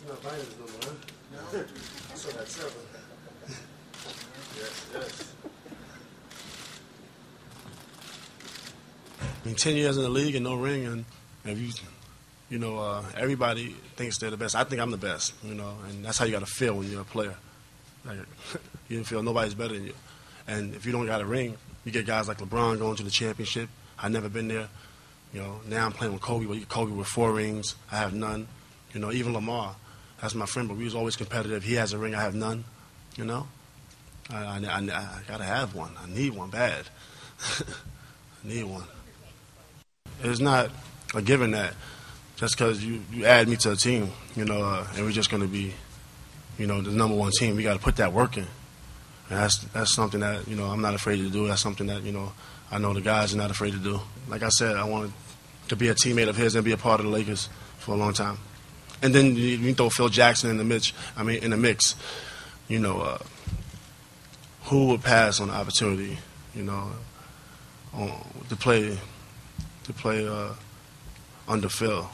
Not Biden's number, huh? No. I saw that 7. Yes. I mean, 10 years in the league and no ring, and if everybody thinks they're the best. I think I'm the best, and that's how you got to feel when you're a player. Like, you feel nobody's better than you. And if you don't got a ring, you get guys like LeBron going to the championship. I've never been there. Now I'm playing with Kobe. Kobe with 4 rings. I have none. Even Lamar, that's my friend, but we was always competitive. He has a ring. I have none. I got to have one. I need one bad. I need one. It's not a given that just because you add me to a team, and we're just going to be, the number 1 team, we got to put that work in. And that's something that, I'm not afraid to do. That's something that, I know the guys are not afraid to do. Like I said, I wanted to be a teammate of his and be a part of the Lakers for a long time. And then you throw Phil Jackson in the mix. Who would pass on the opportunity, to play under Phil?